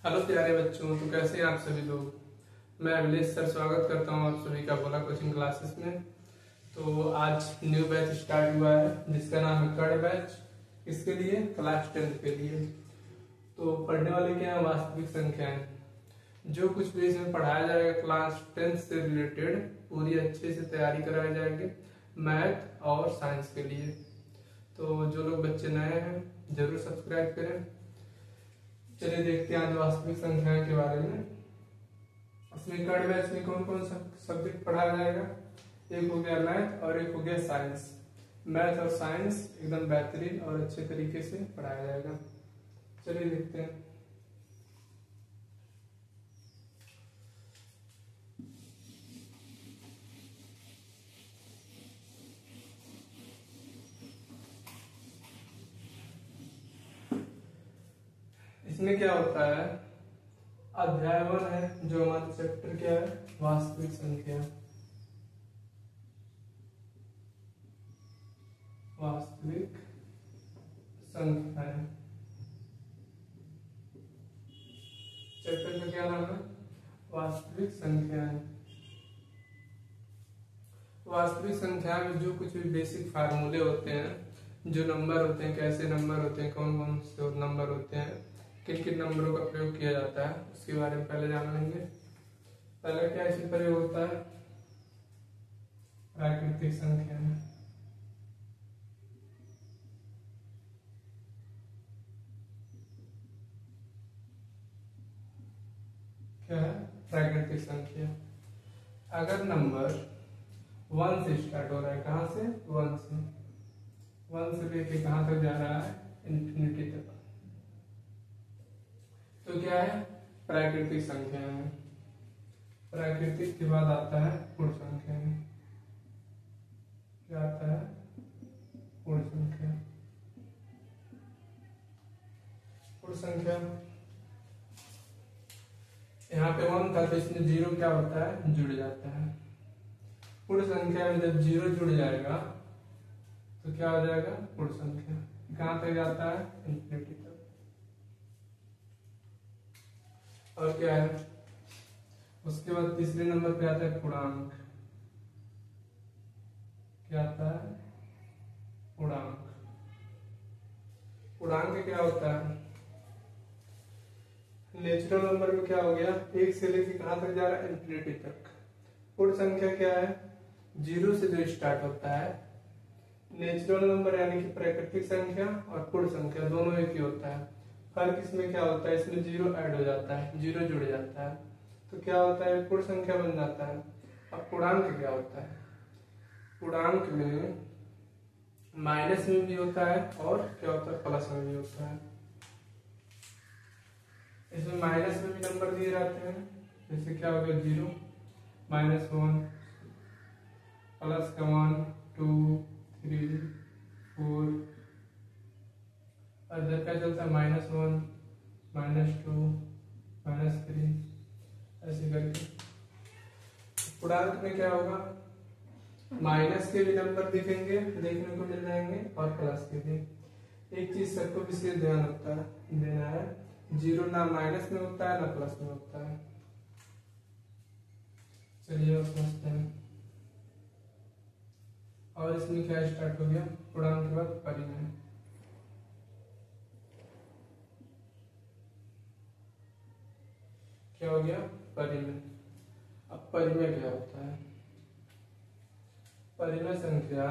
Hello प्यारे बच्चों, तो कैसे हैं आप सभी लोग। मैं अभिलेष सर स्वागत करता हूं आप सभी का भोला कोचिंग क्लासेस में। तो आज न्यू बैच स्टार्ट हुआ है जिसका नाम है कड़ बैच। इसके लिए क्लास 10th के लिए तो पढ़ने वाले क्या है, वास्तविक संख्याएं। जो कुछ भी इसमें पढ़ाया जाएगा क्लास 10th से रिलेटेड पूरी अच्छे से तैयारी कराई जाएगी मैथ और साइंस के लिए। तो जो लोग बच्चे नए हैं जरूर सब्सक्राइब करें। चलिए देखते हैं आज वास्तविक संख्याएं के बारे में। इसमें कड़ बैच में कौन कौन सा सब्जेक्ट पढ़ाया जाएगा। एक हो गया मैथ और एक हो गया साइंस। मैथ और साइंस एकदम बेहतरीन और अच्छे तरीके से पढ़ाया जाएगा। चलिए देखते हैं। इसमें क्या होता है, अध्याय 1 है जो हमारा चैप्टर क्या है, वास्तविक संख्या। वास्तविक संख्याएं चैप्टर का क्या नाम है, वास्तविक संख्याएं। वास्तविक संख्या में जो कुछ भी बेसिक फार्मूले होते हैं, जो नंबर होते हैं, कैसे नंबर होते हैं, कौन कौन से नंबर होते हैं, किन किन नंबरों का प्रयोग किया जाता है, उसके बारे में पहले जान लेंगे। पहले क्या इसमें प्रयोग होता है, प्राकृतिक संख्या में। क्या है, प्राकृतिक संख्या। अगर नंबर 1 से स्टार्ट हो रहा है, कहां से, 1 से लेके कहां तक जा रहा है, इंफिनिटी तक, तो क्या है, प्राकृतिक संख्या है। प्राकृतिक के बाद आता है पूर्ण संख्या में। क्या आता है, पूर्ण संख्या। पूर्ण संख्या यहाँ पे 1 था तो इसमें 0 क्या होता है, जुड़ जाता है। पूर्ण संख्या में जब 0 जुड़ जाएगा तो क्या हो जाएगा, पूर्ण संख्या। कहां तक जाता है, इंफिनिटी तक। और क्या है, उसके बाद तीसरे नंबर पे आता है पूर्णांक। क्या आता है, पूर्णांक। पूर्णांक क्या होता है, नेचुरल नंबर में क्या हो गया, 1 से लेके कहां तक जा रहा है, इंफिनिटी तक। पूर्ण संख्या क्या है, 0 से जो स्टार्ट होता है। नेचुरल नंबर यानी कि प्राकृतिक संख्या और पूर्ण संख्या दोनों एक ही होता है। फर्क इसमें क्या होता है, इसमें 0 ऐड हो जाता है, 0 जुड़ जाता है तो क्या होता है, पूर्ण संख्या बन जाता है। अब पूर्णांक क्या होता है, पूर्णांक में माइनस में भी होता है और क्या होता है, प्लस में भी होता है। इसमें माइनस में भी नंबर दिए जाते हैं, जैसे क्या हो गया, 0, -1, प्लस का 1, 2, 3, 4, और इधर क्या चलता है, -1, -2, -3, ऐसे करके। पूर्णांक में क्या होगा, माइनस के भी नंबर दिखेंगे, देखने को मिल जाएंगे और प्लस के भी। एक चीज सबको विशेष ध्यान होता है देना है, 0 ना माइनस में होता है ना प्लस में होता है। चलिए और समझते हैं। और इसमें क्या स्टार्ट हो गया, पूर्णांक के बाद परिमेय। क्या हो गया, परिमेय। अब परिमेय क्या होता है, परिमेय संख्या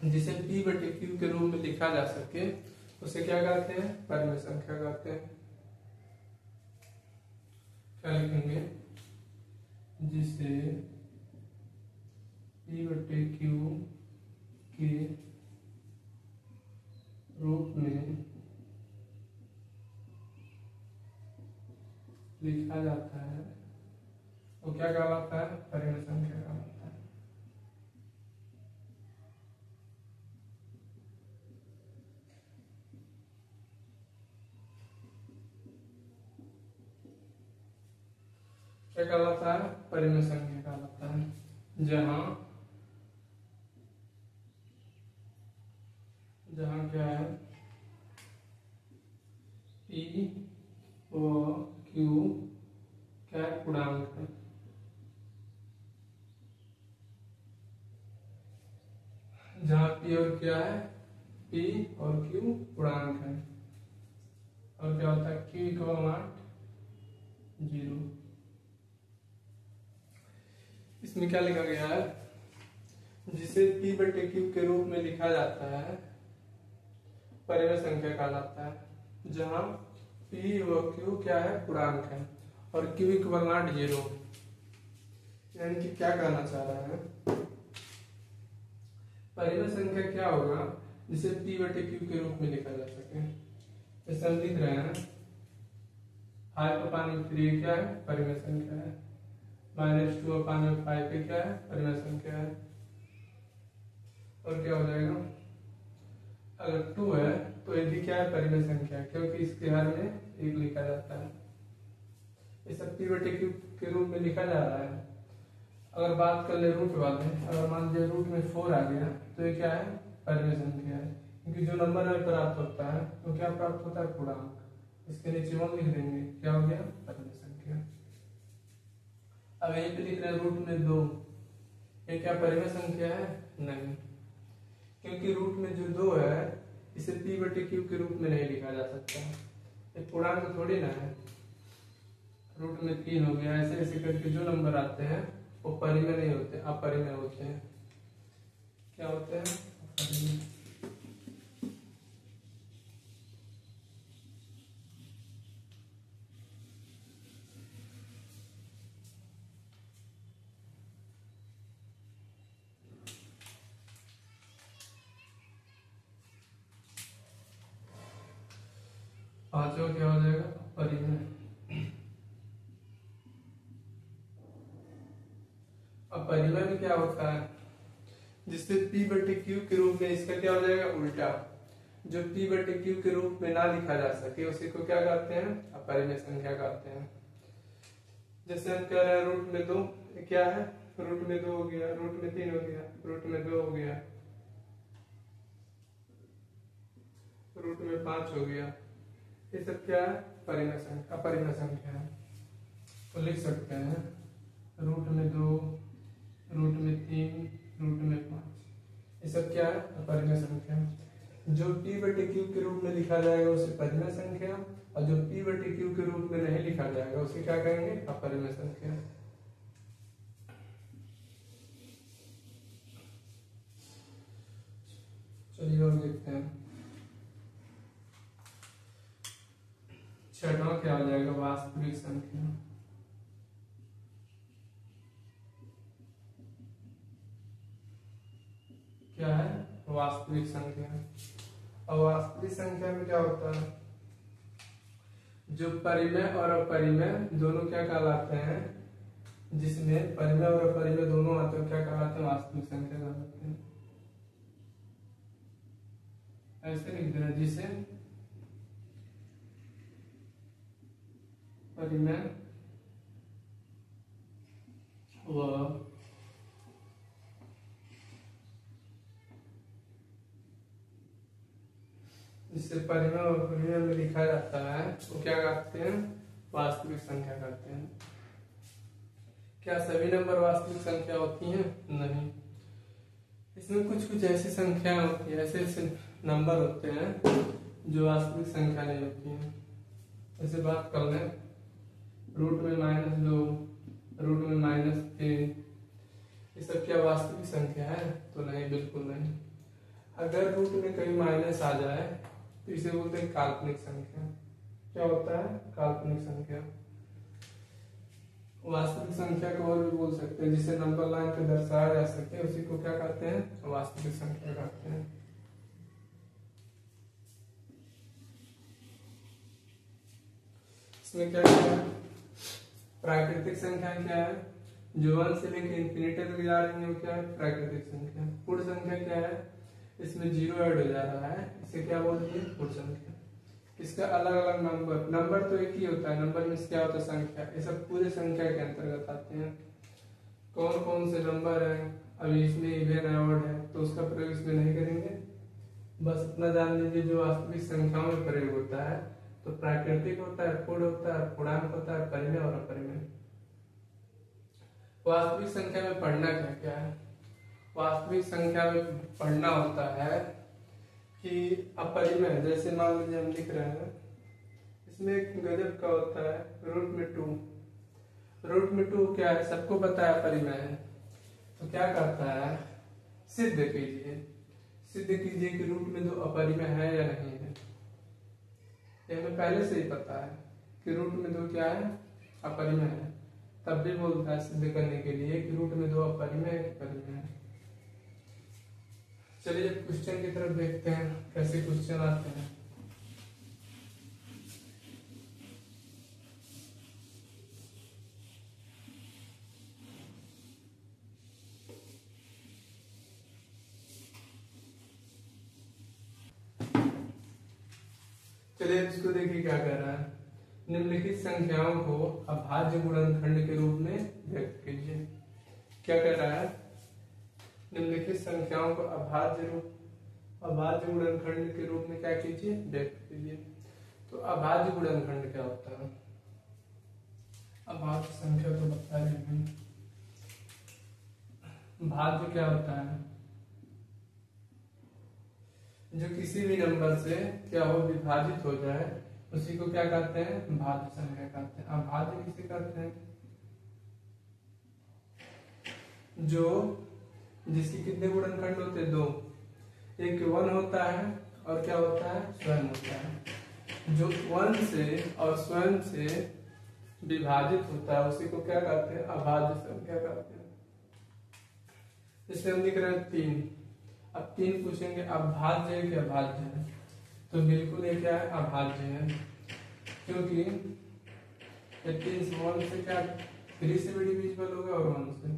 जिसे P/Q के रूप में लिखा जा सके उसे क्या कहते हैं, परिमेय संख्या कहते हैं। क्या लिखेंगे, जिसे P/Q के रूप में लिखा जाता है वो क्या कहलाता है, परिमेय संख्या कहलाता है। क्या कहलाता है, परिमेय संख्या कहलाता है। जहां क्या है, P व क्यू क्या है, पूर्णांक है। जहाँ पी और क्या है, पी और क्यू पूर्णांक है। और क्या होता है, क्यू इक्वल 0। इसमें क्या लिखा गया है, जिसे पी बटे क्यू के रूप में लिखा जाता है परिमेय संख्या कहलाता है। जहाँ पी व क्यू क्या है, पूर्णांक है, और क्यू इक्वल 0। यानी कि क्या कहना चाह रहा है, परिमेय संख्या क्या होगा जिसे पी बटे क्यू के रूप में लिखा जा सके। जैसे हम लिख रहे हैं 5/3 क्या है, परिमेय संख्या है। -2/5 क्या है, परिमेय संख्या है। और क्या हो जाएगा, अगर 2 है तो ये भी क्या है, परिमेय संख्या है, क्योंकि इसके हर में 1 लिखा जाता है। ये सब पी बटे क्यू के रूप में लिखा जा रहा है। अगर बात कर ले रूट वाले, अगर मान लीजिए रूट में 4 आ गया तो ये क्या है, परिमेय संख्या है, क्योंकि जो नंबर हमें प्राप्त होता है वो क्या प्राप्त होता है, पूर्णांक। इसके नीचे 1 लिख देंगे, क्या हो गया, परिमेय संख्या। अब यहीं पे लिख रहे हैं रूट में 2, ये क्या परिमेय संख्या है, नहीं, क्योंकि रूट में जो 2 है इसे पी बटे क्यू के रूप में नहीं लिखा जा सकता। ये पूर्णांक थोड़ी ना है। रूट में 3 हो गया, ऐसे ऐसे करके जो नंबर आते हैं वो परिमेय नहीं होते, अपरिमेय होते हैं। क्या होते हैं, अपरिमेय। पांचवा क्या हो जाएगा, अपरिमेय। अपरिमेय में क्या होता है, जिससे पी बटे क्यू के रूप में, इसका क्या हो जाएगा, उल्टा। जो पी बटे क्यू के रूप में ना लिखा जा सके उसी को क्या कहते हैं, अपरिमेय संख्या कहते हैं। जैसे हम कह रहे हैं रूट में 2 क्या है, रूट में 2 हो गया, रूट में 3 हो गया, रूट में 2 हो गया, रूट में 5 हो गया। ये सब क्या है, परिमेय संख्या, अपरिमेय संख्या है। तो लिख सकते हैं रूट में 2, रूट में 3, रूट में 5, ये सब क्या है, अपरिमेय संख्या। जो पी बटे क्यू के रूप में लिखा जाएगा उसे परिमेय संख्या, और जो पी बटे क्यू के रूप में नहीं लिखा जाएगा उसे क्या कहेंगे, अपरिमेय संख्या। चलिए और देखते हैं। छठवां क्या हो जाएगा, वास्तविक संख्या। क्या है, वास्तविक संख्या। और वास्तविक संख्या में क्या होता है, जो परिमेय और अपरिमेय दोनों क्या कहलाते हैं, जिसमें परिमेय और अपरिमेय दोनों आते हैं, क्या कहलाते हैं, वास्तविक संख्या कहलाते हैं। ऐसे लिख देना, जिसे परिमेय व जिससे परिमेय और अपरिमेय में लिखा जाता है वो क्या कहते हैं, वास्तविक संख्या कहते हैं। क्या सभी नंबर वास्तविक संख्या होती हैं, नहीं। इसमें कुछ कुछ ऐसी संख्या होती है, ऐसे ऐसे नंबर होते हैं जो वास्तविक संख्या नहीं होती हैं। जैसे बात कर लें रूट में -2, रूट में -3, ये सब क्या वास्तविक संख्या है, तो नहीं, बिल्कुल नहीं। अगर रूट में कहीं माइनस आ जाए तो इसे बोलते हैं काल्पनिक संख्या। क्या होता है, काल्पनिक संख्या। वास्तविक संख्या को और भी बोल सकते हैं, जिसे नंबर लाइन पे दर्शाया जा सके उसी को क्या कहते हैं, वास्तविक संख्या कहते हैं। इसमें क्या है, प्राकृतिक संख्या क्या है, जो 1 से लेकर इंफिनिटी तक जा रही है वो क्या है, प्राकृतिक संख्या। पूर्ण संख्या क्या है, इसमें 0 ऐड हो जा रहा है, इसे क्या बोलते हैं, पूर्ण संख्या। इसका अलग अलग नंबर तो एक ही होता है, नंबर में क्या होता है, संख्या। ये सब पूरे संख्या के अंतर्गत आते हैं। कौन कौन से नंबर है, अभी इसमें इवन ऑड है तो उसका प्रयोग इसमें नहीं करेंगे। बस इतना जान लीजिए, जो वास्तविक संख्याओं में प्रयोग होता है तो प्राकृतिक होता है, पूर्ण होता है, पूर्णांक होता है, परिमेय और अपरिमेय। वास्तविक संख्या में पढ़ना क्या क्या है? वास्तविक संख्या में पढ़ना होता है कि अपरिमेय, जैसे मान लीजिए हम लिख रहे हैं, इसमें एक गजब का होता है रूट में 2। रूट में 2 क्या है? सबको पता है अपरिमेय है। तो क्या करता है? सिद्ध कीजिए, सिद्ध कीजिए कि रूट में 2 अपरिमेय है या नहीं है। ये हमें पहले से ही पता है कि रूट में 2 क्या है? अपरिमेय है। तब भी बोलता है सिद्ध करने के लिए कि रूट में 2 अपरिमेय है कि परिमेय है। चलिए क्वेश्चन की तरफ देखते हैं कैसे क्वेश्चन आते हैं। चलिए इसको देखिए क्या कह रहा है। निम्नलिखित संख्याओं को अभाज्य गुणनखंड के रूप में व्यक्त कीजिए। क्या कह रहा है? निम्नलिखित संख्याओं को अभाज्य गुणनखंड के रूप में क्या कीजिए? व्यक्त कीजिए। तो अभाज्य गुणनखंड क्या होता है? अभाज्य संख्या तो बता रहे हैं। भाज्य क्या होता है? जो किसी भी नंबर से क्या हो, विभाजित हो जाए, उसी को क्या कहते हैं? भाज्य संख्या कहते हैं। अभाज्य किसे कहते हैं? जो जिसकी कितने गुणनखंड होते हैं? 2। एक 1 होता है और क्या होता है? स्वयं होता है। जो 1 से और स्वयं से विभाजित होता है उसी को क्या कहते हैं? अभाज्य संख्या कहते हैं। जैसे हम लिख रहे हैं 3। अब 3 पूछेंगे अभाज्य है कि अभाज्य है? तो बिल्कुल ये क्या है? अभाज्य है, क्योंकि ये 3 से 1 से क्या 3 से भी डिविजिबल होगा और 1 से।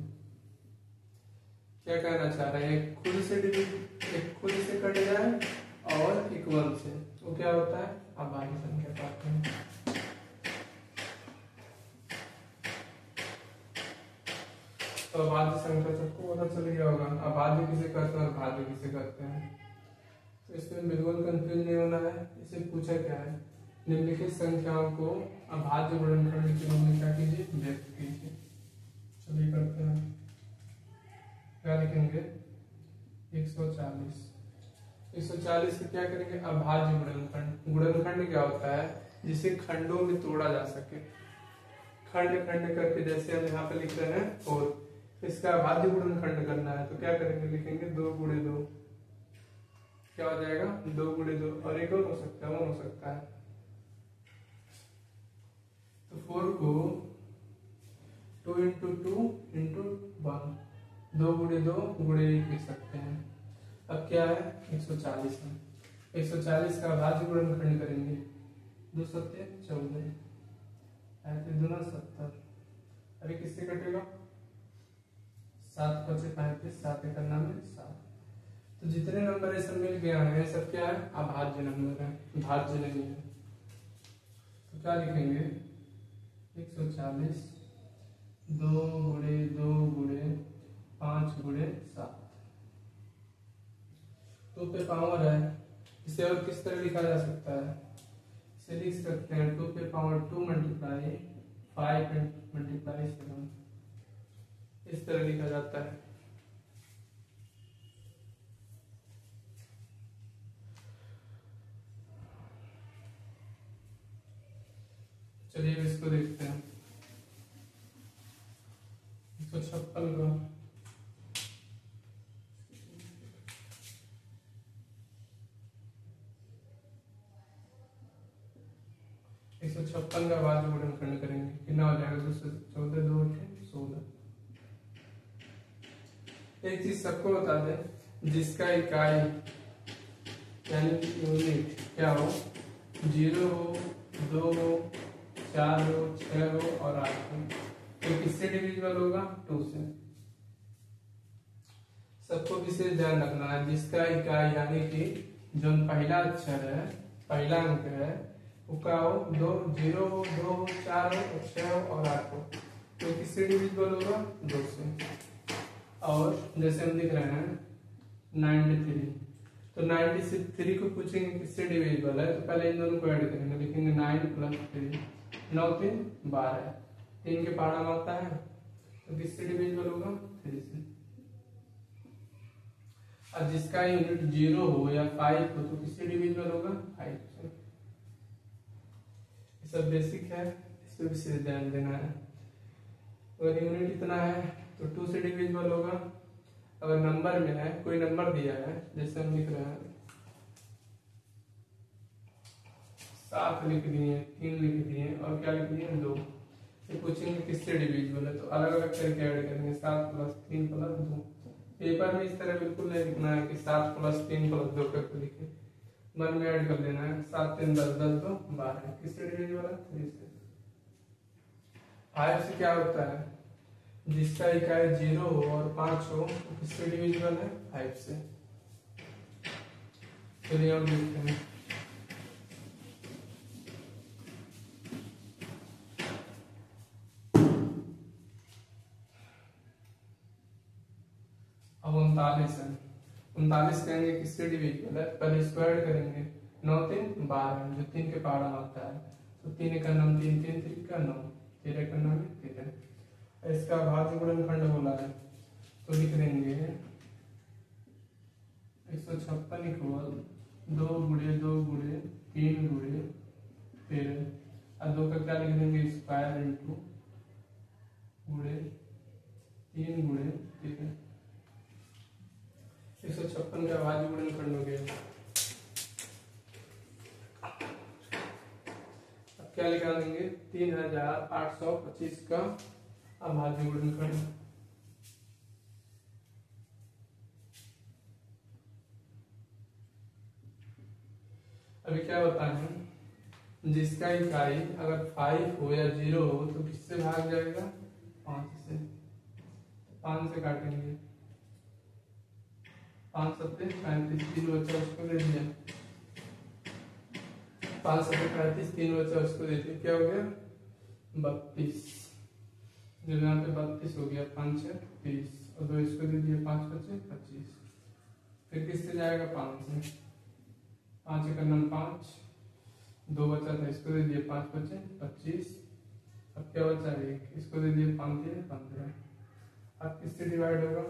क्या कहना चाह रहे हैं? एक खुद से कट जाए और एक 1 से, वो क्या होता है? अभाज्य संख्या कहते हैं। तो अभाज्य संख्या सबको पता चल गया होगा। अभाज्य किसे कहते हैं और भाज्य किसे कहते हैं? तो इसमें बिल्कुल कंफ्यूज नहीं होना है। इसे पूछा क्या है? निम्नलिखित संख्याओं को अभाज्य गुणनखंड के रूप में क्या कीजिए? व्यक्त कीजिए। चलिए करते हैं। क्या लिखेंगे? 140। 140 से क्या करेंगे? अभाज्य गुणनखंड। गुणनखंड क्या होता है? जिसे खंडों में तोड़ा जा सके। खंड खंड करके, जैसे हम यहाँ पे लिख रहे हैं 4, इसका अभाज्य गुणनखंड करना है तो क्या करेंगे? लिखेंगे 2 गुणे 2। क्या हो जाएगा? 2 गुणे 2। और एक और हो सकता है, वो हो सकता है। तो 4 को 2 इंटू 2 इंटू 1, 2 गुणे 2 गुणे 1 लिख सकते हैं। अब क्या है? 140 है। 140 का अभाज्य गुणनखंड करेंगे। 2 सत्ते 14, 2 70। अरे किससे कटेगा? 7 5 35, 7 एक नाम है 7। तो जितने नंबर ऐसे मिल गया है सब क्या है? अभाज्य नंबर है, भाज्य नहीं है। तो क्या लिखेंगे? 140 2 गुणे 2 गुणे 5 गुणे 7। 2 पे पावर है। इसे और किस तरह लिखा जा सकता है? इसे लिख सकते हैं 2 पे पावर 2 मल्टीप्लाई 5 मल्टीप्लाई 7। इस तरह लिखा जाता है। चलिए इसको देखते हैं। 156 का 156 का अभाज्य गुणनखंड करेंगे। कितना हो जाएगा? 214 2 16। एक चीज सबको बता दें, जिसका इकाई यानी यूनिट क्या हो, 0 हो, 2 हो, 4 हो, 6 हो और 8 हो, तो किससे डिविजिबल होगा? 2 से। सबको विशेष ध्यान रखना है, जिसका इकाई यानी कि जो पहला अक्षर है, पहला अंक है, वो क्या हो? 2 0 हो, 2 हो, 4 हो, 6 हो और 8 हो, तो किससे डिविजिबल होगा? 2 से। और जैसे हम लिख रहे हैं 93, तो 93 को पूछेंगे किससे डिविजिबल है, तो पहले इन दोनों को ऐड करेंगे, लिखेंगे 9 + 3, 9 3 12, 3 के पहाड़ा मारता है तो किससे डिविजिबल होगा, 3 से। और जिसका यूनिट 0 हो या 5 हो तो किससे डिविजिबल होगा, 5 से। ये सब बेसिक है, इस पे विशेष ध्यान देना है। अगर यूनिट इतना है तो 2 से डिविजिबल होगा। अगर नंबर में है, कोई नंबर दिया है, जैसे हम लिख रहे हैं 7 लिख दिए, 3 लिख दिए और क्या लिख दिए 2, ये पूछेंगे किससे डिविजिबल है, तो अलग अलग करके ऐड करेंगे, 7 + 3 + 2। पेपर में इस तरह बिल्कुल नहीं लिखना है कि 7 + 3 + 2 करके लिखे, मन में ऐड कर लेना है, 7 3 10 10 2 12, किससे डिविजिबल है, 3 से। 5 से क्या होता है, जिसका इकाई 0 हो और 5 हो तो किससे डिविजिबल है, 5 से। चलिए और देखते हैं। अब 39 है, 39 कहेंगे किससे डिविजिबल है, पहले इसको ऐड करेंगे, 9 3 12 जो 3 के पहाड़ा मारता है, तो 3 का नाम 3 3 3 का 9, 13 का नाम 13। इसका भाज्य गुणनखंड बोला है तो लिख देंगे 156 इक्वल 2 × 2 × 3 × 13, और 2 का क्या लिख देंगे, स्क्वायर इंटू गुणे 3 × 13। 156 का भाज्य गुणनखंड हो गया। अब क्या लिखा देंगे, 3825 का अभाज्य गुणनखंड। अभी क्या बताएं, जिसका इकाई अगर 5 हो या 0 हो तो किससे भाग जाएगा, 5 से। 5 से काटेंगे, 5 7 35, 3 बचा उसको दे दिया, 5 7 35, 3 बचा उसको दे दिया, क्या हो गया 32, जो यहाँ पे 32 हो गया, 5 6 30 और 2 इसको दे दिया, 5 बचे 25। फिर किससे जाएगा, 5 से, 5 का नाम 5, 2 बचा था इसको दे दिया, 5 बचे 25। अब क्या बचा, 1 इसको दे दिया, 5 3 15। अब किससे डिवाइड होगा,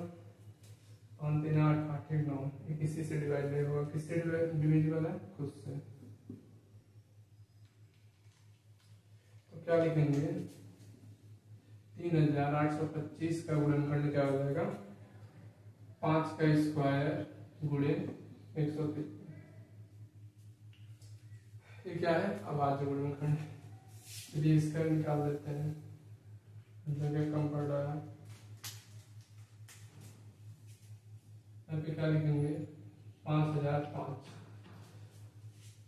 5 3 8 8 1 9, ये किसी से डिवाइड नहीं होगा, किससे डिविजिबल है, खुद से। तो क्या लिखेंगे, 3825 का गुणनखंड क्या हो जाएगा, 5 का स्क्वायर गुणे 103। ये क्या है, अभाज्य गुणनखंड। चलिए इसका निकाल देते हैं, जगह कम पड़ रहा है। यहाँ पे क्या लिखेंगे, 5005,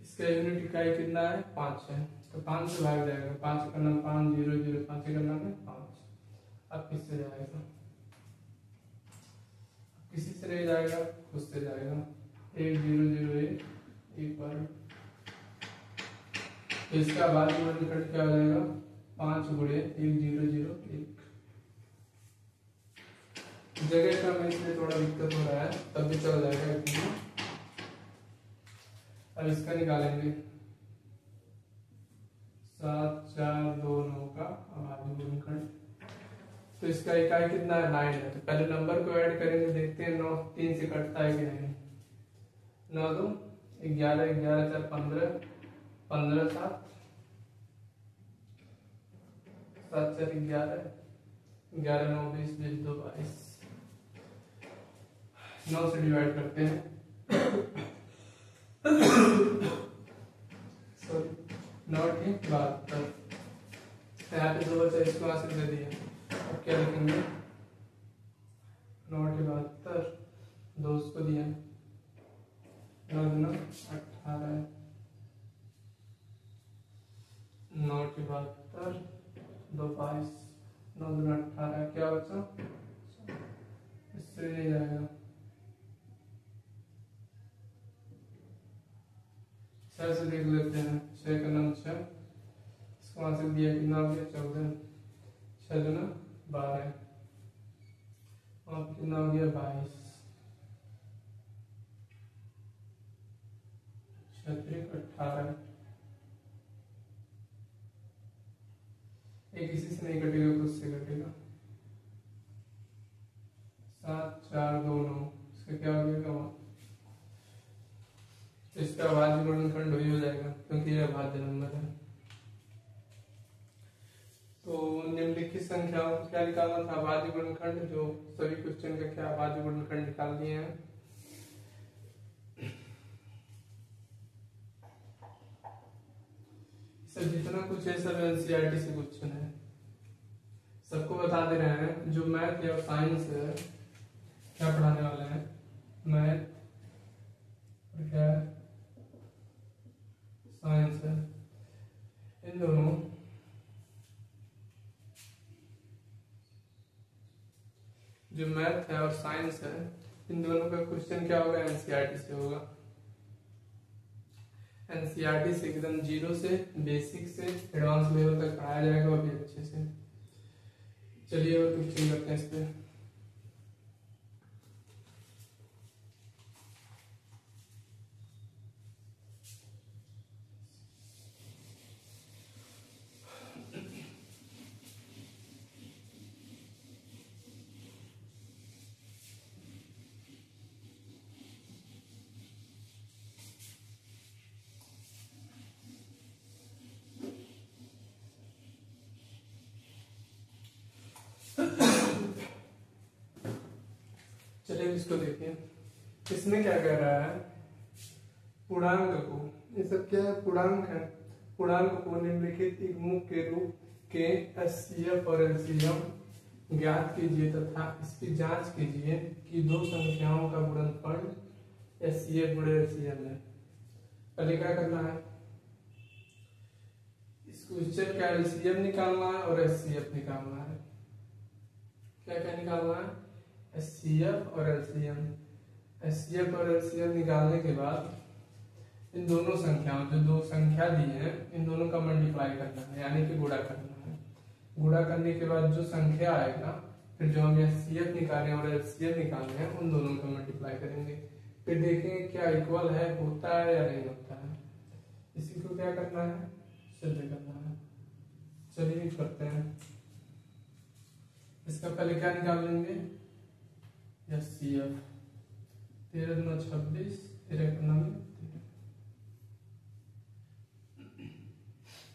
इसका यूनिट इकाई कितना है, 5 है, तो 5 से भाग जाएगा, 5 का नाम 5 0 0, 5 का नाम है 5। अब किससे जाएगा, किसी से नहीं जाएगा, खुद से जाएगा, 1 0 0 1 1 बार। तो इसका अभाज्य गुणनखंड क्या हो जाएगा, 5 × 1 0 0 1। जगह का में इसमें थोड़ा दिक्कत हो रहा है, तब भी चल जाएगा इतना। अब इसका निकालेंगे, 7 4 2 9 का अभाज्य गुणनखंड। तो इसका इकाई कितना है, 9 है, तो पहले नंबर को ऐड करेंगे, देखते हैं 9 3 से कटता है कि नहीं। 9 2 11 11 4 15 15 7 7 4 11 11 9 20 20 2 22। 9 से डिवाइड करते हैं, सॉरी 9 ठीक 72, यहाँ पे 2 बचा, इसको वहां से दे दिया। अब क्या लिखेंगे, 9 72, 2 उसको दिया, 9 2 18, 9 72 2 22, 9 2 18, क्या बचा, इससे नहीं जाएगा, 6 से देख लेते हैं, 6 का नाम 6, इसको वहां से दिया, कितना हो गया 14, 6 2 12 और कितना हो गया 22। 6 18, एक इसी से नहीं कटेगा तो उससे कटेगा। 7 4 2 9, इसका क्या हो जाएगा 1। तो इसका अभाज्य गुणनखंड वही हो जाएगा क्योंकि यह अभाज्य नंबर है। तो निम्नलिखित संख्याओं को क्या निकालना था, अभाज्य गुणनखंड, जो सभी क्वेश्चन का क्या अभाज्य गुणनखंड निकाल दिए हैं। सब जितना कुछ है सब एनसीईआरटी से क्वेश्चन है, सबको बता दे रहे हैं। जो मैथ या साइंस है क्या पढ़ाने वाले हैं, मैथ और क्या साइंस है, इन दोनों जो मैथ है और साइंस है इन दोनों का क्वेश्चन क्या होगा, एनसीईआरटी से होगा। एनसीईआरटी से एकदम जीरो से बेसिक से एडवांस लेवल तक पढ़ाया जाएगा, वो भी अच्छे से। चलिए और क्वेश्चन करते हैं इस पे। चलिए इसको देखिए, इसमें क्या कह रहा है, पूर्णांक को, ये सब क्या है, पूर्णांक है, पूर्णांक को निम्नलिखित युग्मों के रूप के एचसीएफ और एलसीएम ज्ञात कीजिए तथा इसकी जांच कीजिए कि दो संख्याओं का गुणनफल एचसीएफ गुणे एलसीएम है। पहले क्या करना है, इस क्वेश्चन का एलसीएम निकालना है और एचसीएफ निकालना है। क्या क्या निकालना है, एचसीएफ और एलसीएम। एचसीएफ और एलसीएम निकालने के बाद इन दोनों संख्याओं, जो दो संख्या दी है, इन दोनों का मल्टीप्लाई करना है, यानी कि गुणा करना है। गुणा करने के बाद जो संख्या आएगा, फिर जो हम एचसीएफ निकाले और एलसीएम निकाले हैं उन दोनों का मल्टीप्लाई करेंगे, फिर देखेंगे क्या इक्वल है, होता है या नहीं होता है। इसी को क्या करना है, सिद्ध करना है। चलिए करते हैं। इसका पहले क्या निकाल लेंगे, एचसीएफ। 13 दूना 26, 13 करना में 13,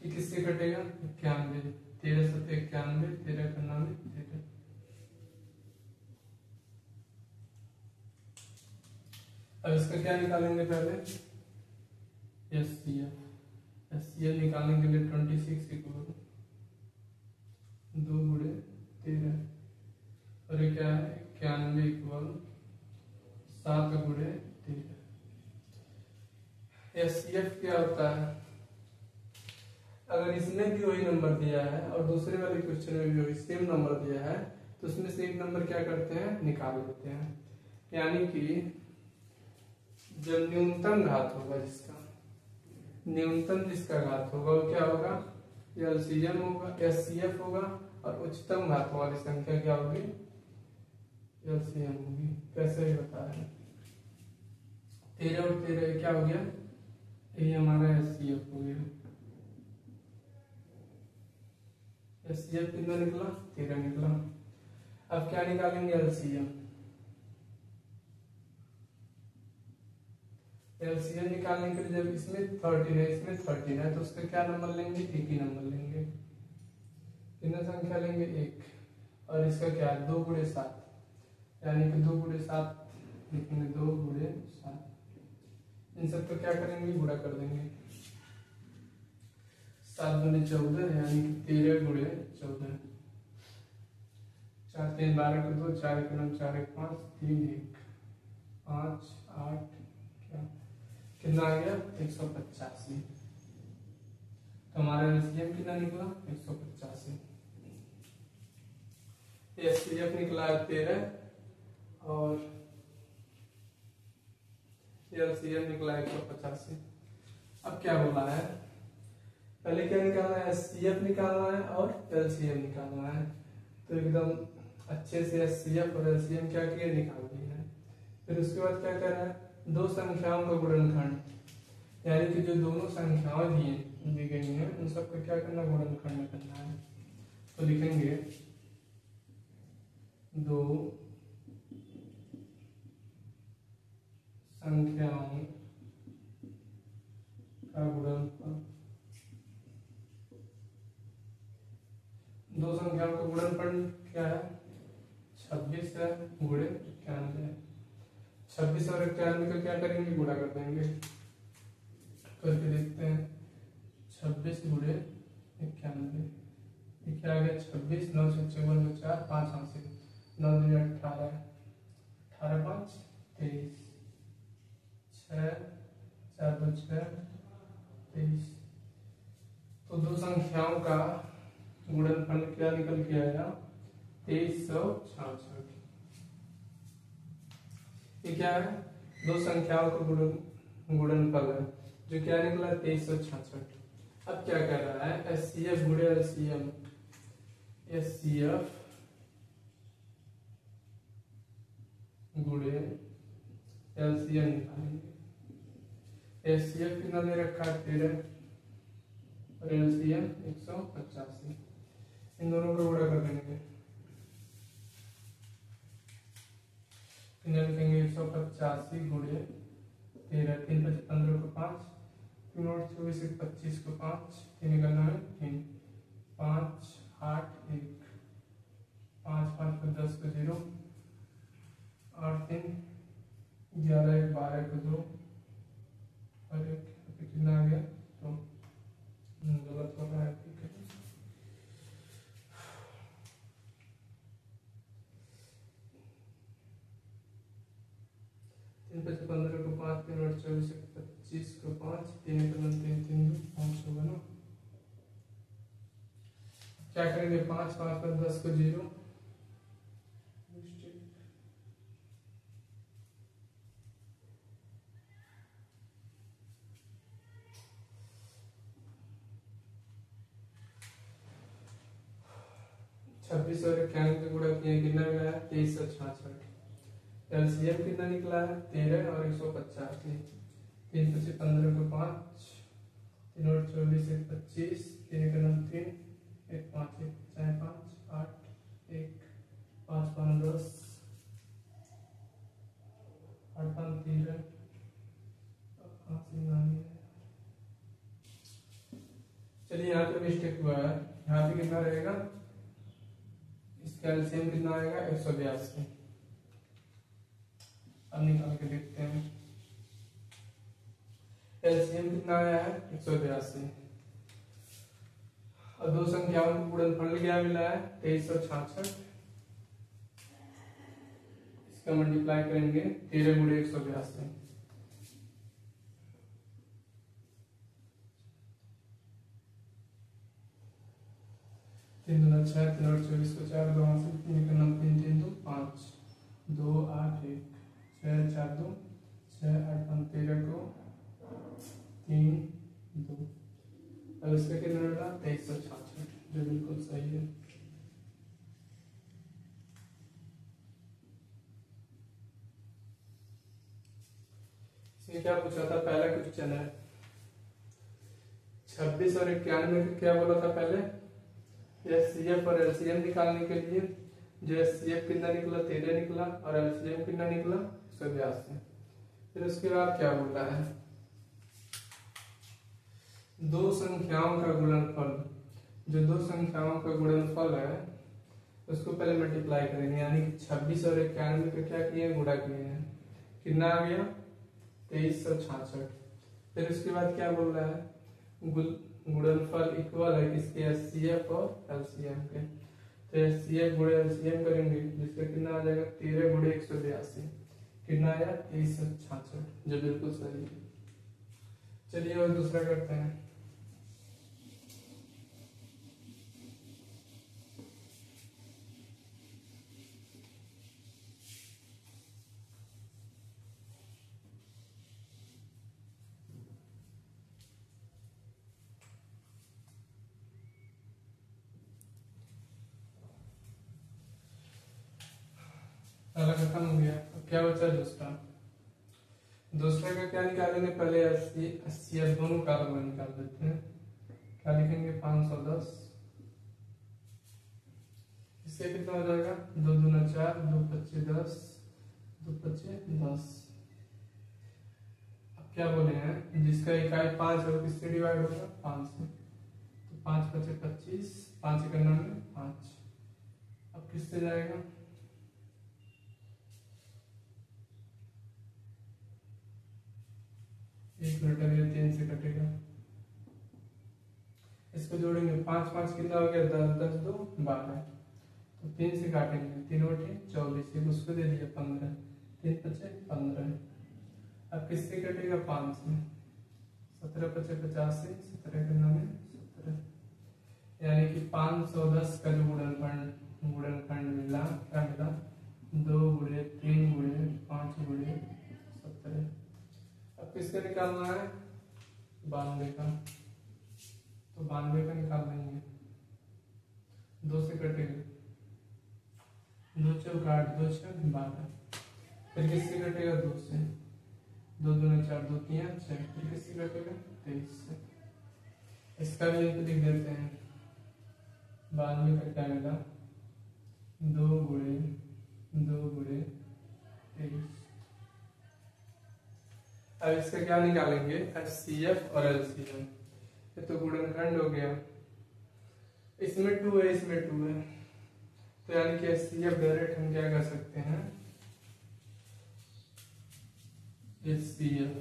ये किससे कटेगा, 91, 13 7 91, 13 करना में 13। अब इसका क्या निकालेंगे, पहले एचसीएफ। एचसीएफ निकालने के लिए 26 इक्वल 2 गुणे 13, और ये क्या है 91 इक्वल 7 गुणे 13। एचसीएफ क्या होता है, अगर इसमें भी वही नंबर दिया है और दूसरे वाले क्वेश्चन में भी वही सेम नंबर दिया है, तो उसमें से एक नंबर क्या करते हैं, निकाल लेते हैं। यानी कि जब न्यूनतम घात होगा जिसका, न्यूनतम जिसका घात होगा वो क्या होगा, एलसीएम होगा, एचसीएफ होगा, और उच्चतम घात वाली संख्या क्या होगी, एलसीएम होगी। कैसे बता रहे हैं, 13 और 13 क्या हो गया, ये हमारा एचसीएफ हो गया। एचसीएफ कितना निकला, 13 निकला। अब क्या निकालेंगे, एलसीएम। एलसीएम निकालने के लिए जब इसमें 13 है, इसमें 13 है, तो उसका क्या नंबर लेंगे, एक ही नंबर लेंगे। कितना संख्या लेंगे, 1, और इसका क्या है 2 गुणे 7, यानी कि 2 गुणे 7 लिखेंगे, 2 गुणे 7। इन सब को क्या करेंगे, गुणा कर देंगे। 7 गुणे 14, यानी कि 13 गुणे 14। 4 3 12 को 2, 4 1 9 4 1 5 3 1 5 8, क्या कितना आ गया, 185। तो हमारा एलसीएम कितना निकला, 185। एचसीएफ निकला है 13 और एलसीएम निकला है 185। अब क्या बोला है, पहले क्या निकालना है, एचसीएफ निकालना है और एलसीएम निकालना है। तो एकदम अच्छे से एचसीएफ और एलसीएम क्या किए, निकाल दिए हैं। फिर उसके बाद क्या कर रहा है, दो संख्याओं का गुणनखंड। यानी कि जो दोनों संख्याएं दी गई हैं उन सबका क्या करना, गुणनखंड में करना है। तो लिखेंगे 2 संख्याओं का गुणनफल, 2 संख्याओं का गुणनफल क्या है, 26 है गुणे 91 है। 26 और 91 का क्या करेंगे, गुणा कर देंगे। करके देखते हैं, 26 गुणे 91, ये क्या आ गया, 26, 9 से 54 में 4, 5 हासिल, 9 दूनी 18, 18 5 23, 6 4 2 6 23। तो 2 संख्याओं का गुणनफल क्या निकल के आया, 2366। ये क्या है, 2 संख्याओं का गुणनफल है जो क्या निकला, 2366। अब क्या कर रहा है, एचसीएफ गुणे एलसीएम, एचसीएफ गुणे एलसीएम निकालेंगे। एचसीएफ कितना दे रखा है, 13 और एलसीएम 185। इन दोनों को गुणा कर देंगे, लिखेंगे 185 गुणे 13, 3 5 15 को 5, 3 और 24 25 को 5, 3 करना है 3, 5 8 1, 5 5 को 10 को 0, 8 3 11 1 12 को 2 और 1 कितना आ गया, तो गलत हो रहा है, ठीक है। तीन 15 को 5, 3 और 24 25 को 5, 3 3 3 5 होगा ना। क्या करेंगे, 5 5 पर 10 को 0, 26 और 91 का गुणा किया, कितना मिला, 2366। एलसीएम कितना निकला है, 13 और 185, 3 5 15 को 5, 3 और 24 25, 3 का 3, 1 5 1 4 5 8 1 5 5 10, 8 5 13, चलिए यहाँ पे मिस्टेक हुआ है, यहाँ पे कितना रहेगा, इसका एलसीएम कितना आएगा, 182। अब निकाल के देखते हैं, एलसीएम कितना आया है, 182, और 2 संख्याओं का गुणनफल क्या मिला है, 2366। इसका मल्टीप्लाई करेंगे 13 गुणे 182, 3 2 6, 3 और 24 को 4, 2 हासिल, 3 का 9 3 3 2 5, 2 8 1, 6 4 2 6 8 5 13 को 3 2। अब इसका कितना मिला, 2366, जो बिल्कुल सही है। इसमें क्या पूछा था, पहला क्वेश्चन है 26 और 91 का क्या बोला था पहले, एचसीएफ और एलसीएम निकालने के लिए, जो एचसीएफ कितना निकला, 13 निकला, और एलसीएम कितना निकला, 182। फिर उसके बाद क्या बोला है, 2 संख्याओं का गुणनफल, जो 2 संख्याओं का गुणनफल है उसको पहले मल्टीप्लाई करेंगे, यानी कि 26 और 91 का क्या किए, गुणा किए हैं, कितना आ गया, 2366। फिर उसके बाद क्या बोल रहा है, गुणनफल इक्वल है किसके, एचसीएफ और एलसीएम के। तो एचसीएफ गुणे एलसीएम करेंगे, जिसका कितना आ जाएगा, 13 गुणे 182, कितना आया, 2366, जो बिल्कुल सही है। चलिए और दूसरा करते हैं, पहला खत्म हो गया, अब क्या बचा दूसरा। दूसरे का क्या निकालेंगे, पहले 80 दोनों का अलग निकाल देते हैं। क्या लिखेंगे 510, इससे कितना हो जाएगा 2 दूना 4, 2 पच्चे 10, 2 पच्चे 10। अब क्या बोले हैं, जिसका इकाई 5 है वो किससे डिवाइड होगा 5 से, तो 5 पच्चे 25, 5 इक्यावन में 5। अब किससे जाएगा, एक मिनट अभी 3 से कटेगा। इसको जोड़ेंगे 5 5 कितना हो गया 10, 10 2 12, तो 3 से काटेंगे 3 बटे 24, एक उसको दे दिया 15, 3 पच्चे 15। अब किससे कटेगा 5 से, 17 पच्चे 85, 17 के नाम 17, यानी कि 510 का जो गुणनखंड मिला, क्या मिला 2 गुणे 3 गुणे 5 गुणे 17। अब किसका निकालना है 92 का, तो 92 का निकाल लेंगे, 2 से कटेगा 2 चौक 8, 2 छः 12, फिर किससे कटेगा 2 से, 2 दूना 4, 2 3 6, फिर किससे कटेगा 23 से। इसका भी एक लिख देते हैं, 92 का क्या मिला 2 गुणे 23। अब इसका क्या निकालेंगे HCF और LCM। ये तो गुणनखंड हो गया, इसमें 2 है इसमें 2 है, तो यानी कि HCF डायरेक्ट हम क्या कर सकते हैं HCF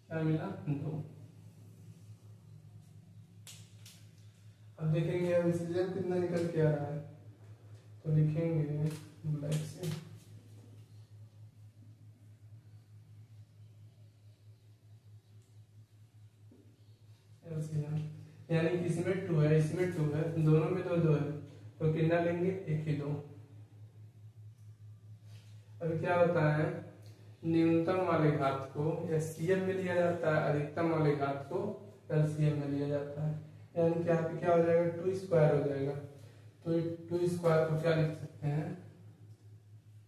क्या मिला 2। अब देखेंगे LCM कितना निकल के आ रहा है, तो लिखेंगे ब्लैक से LCM, यानी कि इसमें 2 है इसमें 2 है, दोनों में 2 2 है, तो कितना लेंगे 1 ही 2। अब क्या होता है, न्यूनतम वाले घात को HCF में लिया जाता है, अधिकतम वाले घात को LCM में लिया जाता है, यानी कि यहाँ पे क्या हो जाएगा 2 स्क्वायर हो जाएगा, तो 2 स्क्वायर को क्या लिख सकते हैं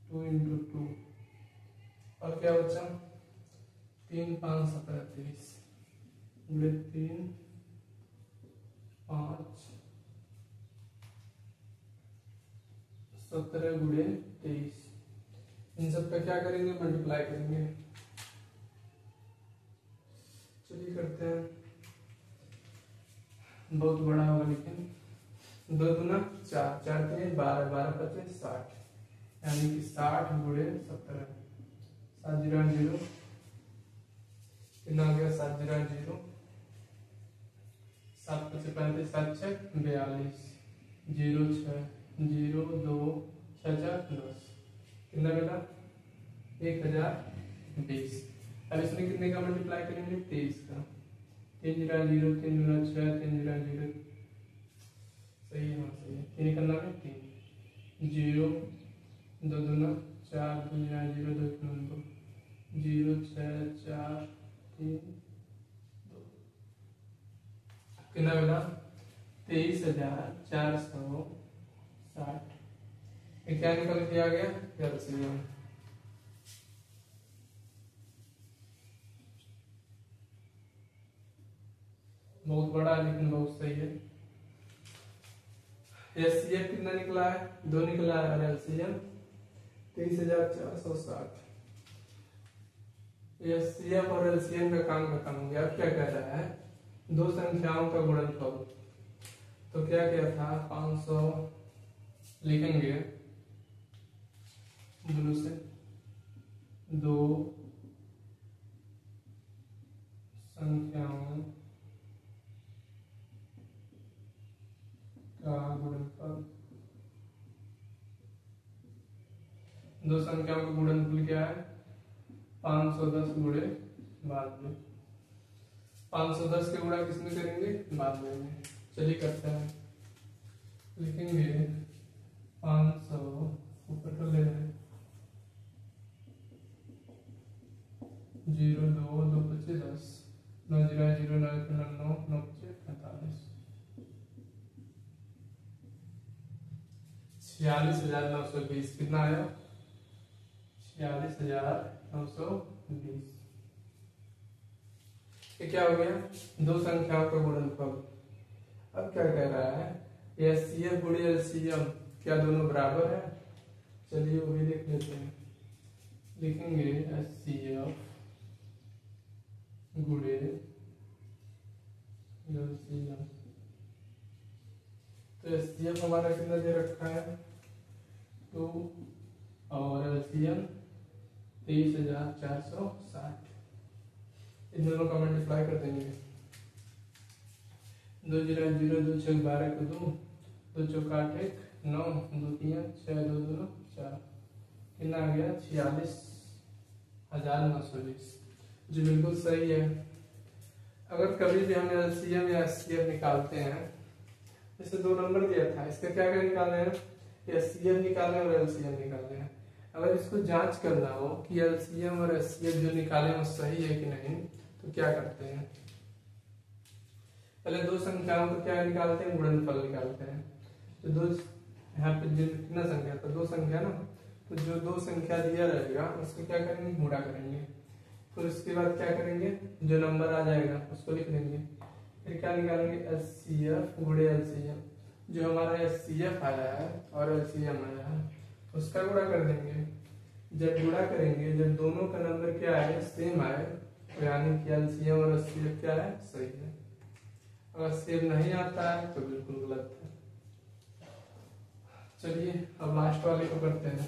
2 इंटू 2, और क्या बचा 3 5 17 23 गुणे 3 5 17 गुणे 23। इन सब का क्या करेंगे मल्टीप्लाई करेंगे, चलिए करते हैं, बहुत बड़ा होगा लेकिन 2 दूना 4, 4 3 12, 12 पच्चीस 60, यानी कि 60 गुणे 17, 7 0 0 कितना आ गया 7 0 0, 7 पच्चीस 35, 7 6 42, 0 6 0 2 6 4 10, कितना मिला 1020। अब इसमें कितने का मल्टीप्लाई करेंगे 23 का, 3 0 0 3 0 6 3 0 0, सही है, हाँ सही है, 3 करना है 3 0 2 दूना 4 2 0 0 2 2 0 6 4 3 2, कितना मिला 23,460। क्या निकल के आ गया LCM। बहुत बड़ा है लेकिन बहुत सही है। HCF कितना निकला है 2 निकला है, और LCM 23,460। HCF और LCM का काम खत्म हो गया। अब क्या कह रहा है दो संख्याओं का गुणनफल, तो क्या किया था 500 लिखेंगे दोनों से, 2 संख्याओं का गुणनफल। दो संख्याओं का गुणनफल क्या है 510 गुणे 92। 510 के गुणा किसमें करेंगे 92 में। चलिए करते हैं, लिखेंगे 500 ऊपर कर ले रहे 0 2 2 25 10 9 0 0 9 9 9 45 46,920 कितना आया 46,920। ये क्या हो गया, दो संख्याओं का गुणनफल। अब क्या कह रहा है, एचसीएफ गुणे एलसीएम क्या दोनों बराबर है? चलिए वो भी लिख लेते हैं। लिखेंगे एचसीएफ गुणे एलसीएम। तो एचसीएफ हमारा कितना दे रखा है 2 और एलसीएम 23,460। इन दोनों का मल्टीप्लाई कर देंगे। 2 0 0 2 6 12 को 2 2 चौक 8 1 9 2 3 6 2 2 4 कितना आ गया 46,920, जो बिल्कुल सही है। अगर कभी भी हम एलसीएम या एचसीएफ निकालते हैं, जैसे 2 नंबर दिया था, इसका क्या क्या निकालना है, एचसीएफ निकालना है और एलसीएम निकालना है। अगर इसको जांच करना हो कि एलसीएम और एचसीएफ जो निकाले वो सही है कि नहीं, तो क्या करते हैं, पहले दो संख्याओं को क्या निकालते हैं, गुणनफल निकालते हैं। तो दो यहाँ पे कितना संख्या था, 2 संख्या ना, तो जो 2 संख्या दिया रहेगा उसको क्या करेंगे, गुणा करेंगे। फिर उसके बाद क्या करेंगे, जो नंबर आ जाएगा उसको लिख देंगे। फिर क्या निकालेंगे, एचसीएफ गुणे एलसीएम। जो हमारा एचसीएफ आया है और एलसीएम आया है उसका गुणा कर देंगे। जब गुणा करेंगे, जब दोनों का नंबर क्या आए, सेम आए, तो यानी कि एलसीएम और एचसीएफ क्या है, सही है। अगर सेम नहीं आता है तो बिल्कुल गलत है। चलिए अब लास्ट वाले को करते हैं।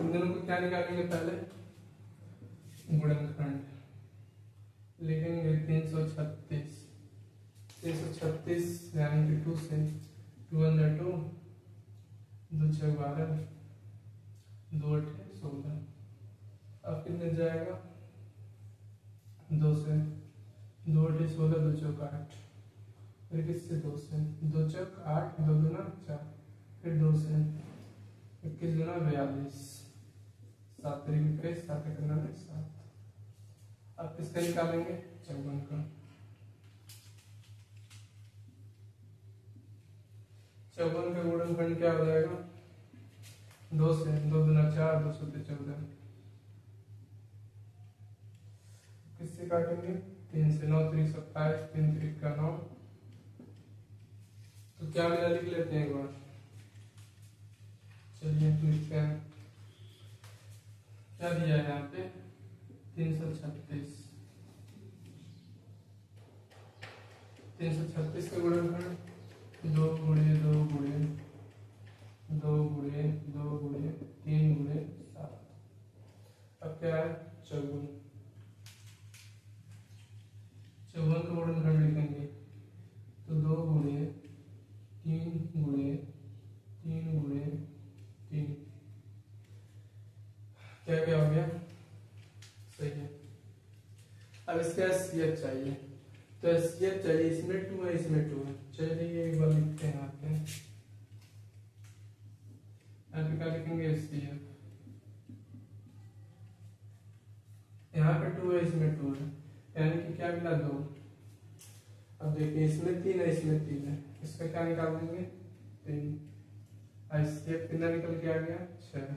इन दोनों को क्या निकालेंगे, पहले गुणनखंड लिखेंगे 336 यानी कि 2 से 2 अंदर 2 2 6 12 2 8 16। अब कितने जाएगा, 2 से 2 8 16 2 चौक 8, फिर किससे 2 से 2 चौक 8 2 दूना 4, फिर 2 से 21 दूना 42 7 तरीके करे 7 करना 7। अब किसका निकालेंगे, 54 का। 54 का गुणनखंड क्या हो जाएगा, 2 से 2 दूना 4 2 से 14। किससे काटेंगे, 3 से 9 3 27 3 3 का 9। तो क्या मिला लिख लेते हैं एक बार। चलिए लिखते हैं, क्या दिया है यहाँ पे 336 का गुणनखंड 2 गुणे 2 गुणे 2 गुणे 2 गुणे 3 गुणे 7। अब क्या है 54 का गुणनखंड लिखेंगे तो 2 गुणे 3 गुणे 3 गुणे 3। क्या क्या हो गया, सही है। अब इसका एचसीएफ चाहिए, तो एचसीएफ चाहिए, इसमें 2 है इसमें 2 है। चलिए एक बार लिखते हैं यहाँ पे क्या लिखेंगे, एचसीएफ यहाँ पे 2 है इसमें 2 है, यानी कि क्या मिला 2। अब देखिए इसमें 3 है इसमें 3 है, इसका क्या निकाल देंगे 3। एचसीएफ कितना निकल के आ गया 6।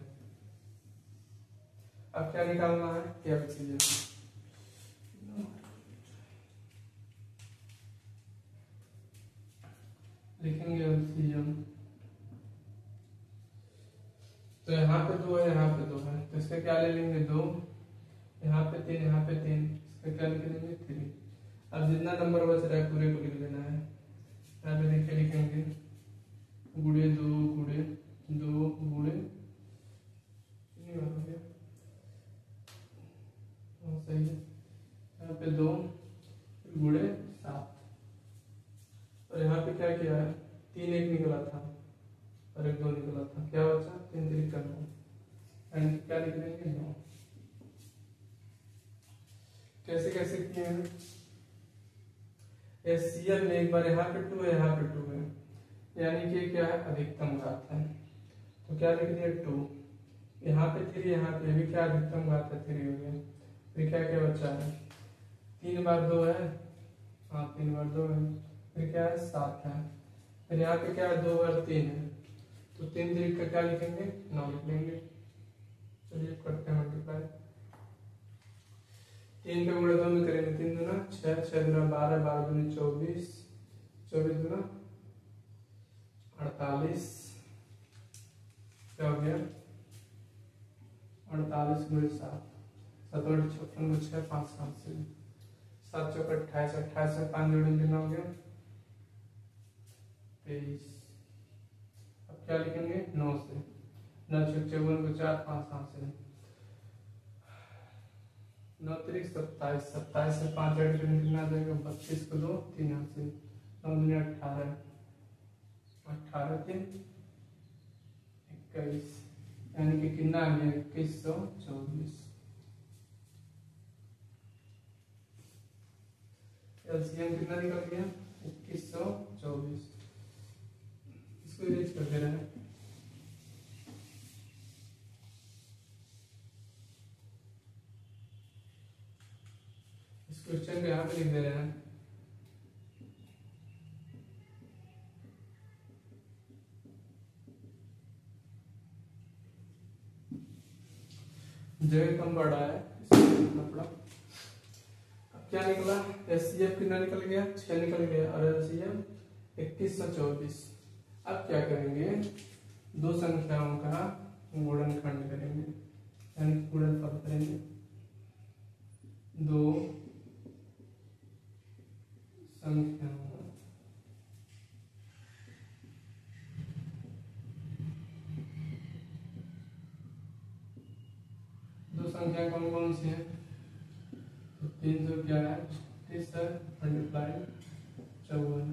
अब क्या निकालना है, एलसीएम। लिखेंगे एलसीएम, तो यहाँ पे 2 है यहाँ पे 2 है, तो इसका क्या ले लेंगे 2, यहाँ पे 3 यहाँ पे 3, इसका क्या लिख लेंगे 3। अब जितना नंबर बच रहा है पूरे को लिख लेना है। यहाँ पे देखिए लिखेंगे गुणे 2 गुणे 2 गुणे सही है, यहाँ पे 2 गुणे 7। और यहाँ पे क्या किया है, 3 एक निकला था और 1 2 निकला था, क्या बचा 3 3 का 9, एंड क्या लिख देंगे 9। कैसे कैसे किए हैं, एचसीएफ में एक बार यहाँ पे 2 है यहाँ पे 2 है, यानी कि क्या है अधिकतम घात है, तो क्या लिख दिया 2। यहाँ पे 3 यहाँ पे भी क्या अधिकतम घात है 3 हो गया, फिर क्या क्या बचा है, 3 बार 2 है, हाँ 3 बार 2 है, फिर क्या है 7 है, फिर यहाँ पे क्या है 2 बार 3 है, तो 3 3 का क्या लिखेंगे 9 लिख लेंगे। चलिए करते हैं मल्टीप्लाई, 3 पे गुणा 2 में करेंगे, 3 दूना 6, 6 दूना 12, 12 दूनी 24, 24 दूना 48, क्या हो गया 48 गुणे 7, 7 8 56 को 6 5 7 से 7 चौक 28, 28 से 5 जोड़ेंगे कितना हो गया 23। अब क्या लिखेंगे 9 से, 9 चौक 54 को 4 5 7 से 9 3 27, 27 से 5 ऐड करेंगे कितना आ जाएगा 32 को 2 3 यहाँ से 9 दूनी 18, 18 के 21, यानी कि कितना आ गया 2124। एलसीएम कितना निकल गया 2124। इसको इरेज कर दे रहे हैं, इस क्वेश्चन को यहाँ पे लिख दे रहे हैं। जगह कम बढ़ा है इसलिए क्या निकला एचसीएफ कितना निकल गया 6 निकल गया और एलसीएम 2124। अब क्या करेंगे दो संख्याओं का गुणनखंड करेंगे, यानी गुणनफल करेंगे, दो संख्याओं कौन कौन सी है, तो 300 क्या है 36 है मल्टीप्लाई 54,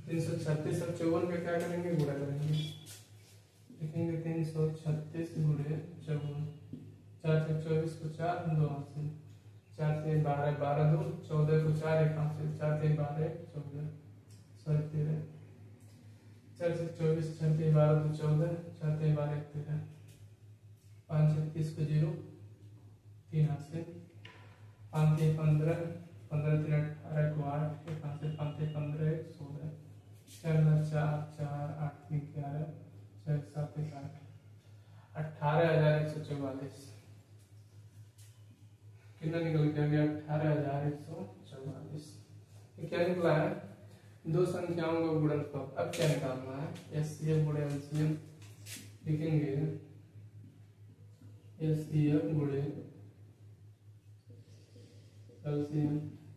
336 और 54 का क्या करेंगे गुणा करेंगे, लिखेंगे 336 गुणे 54, 4 से 24 को 4 2 हाथ से, 4 से 12 12 2 14 को 4 1 हाथ से, 4 से 12 14 सॉरी 13, 4 से 24 4 से 12 तो 14, 4 से 12 13, 5 से 30 को 0 3 हाथ से, 5 से 15 15 3 18 को 8, 5 से 5 से 15 16, 4 4 8 3 11 6 7 8 18,144 कितना निकल गया 18,144। क्या निकला है दो संख्याओं का गुणनफल। अब क्या निकालना है एचसीएफ गुणे एलसीएम, लिखेंगे एचसीएफ गुणे एलसीएम,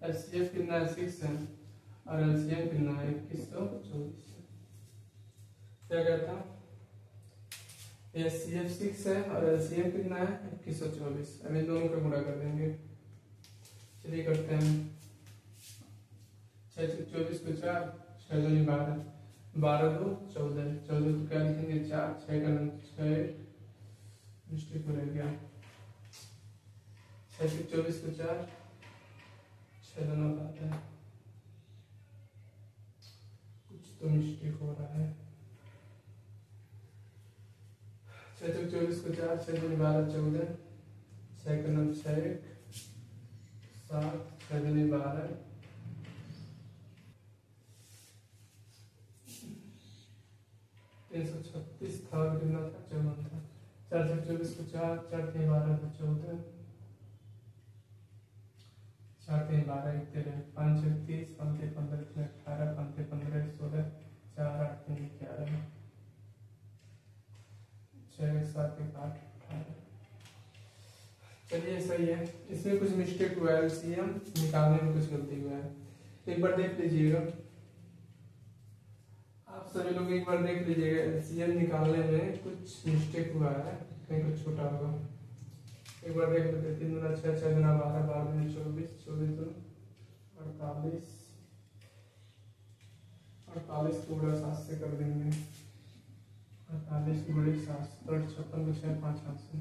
एचसीएफ कितना है 6 है और एलसीएम कितना है 2124। क्या कहता एचसीएफ 6 है और एलसीएम कितना है 2124। अब इन दोनों का गुणा कर देंगे, चलिए करते हैं 6 से 24 को 4 6 दूनी 12 12 2 14 14 को क्या लिखेंगे 4 6 का 6 मिस्टेक हो रह गया 6 से 24 को 4 6 दोनों आता है, कुछ तो मिस्टेक हो रहा है, 6 से 24 को 4 6 दूनी 12 14 6 का 9 6 7 6 दूनी 12 336 था और कितना था 54 था, 4 से 24 को 4 4 3 12 को 14 4 3 12 13 5 6 30 5 3 15 3 18 5 3 15 16 4 8 3 11 6 7 1 8 18। चलिए सही है, इसमें कुछ मिस्टेक हुआ है, एलसीएम निकालने में कुछ गलती हुआ है, एक बार देख लीजिएगा आप सभी लोग, एक बार देख लीजिएगा एलसीएम निकालने में कुछ मिस्टेक हुआ है, कहीं कुछ छोटा होगा, एक बार देख लेते। 3 दूना 6 6 दूना 12 12 दूनी 24 24 दूना 48 48 को गुणा 7 से कर देंगे, 48 गुणे 7 तो 56 को 6 5 हाथ से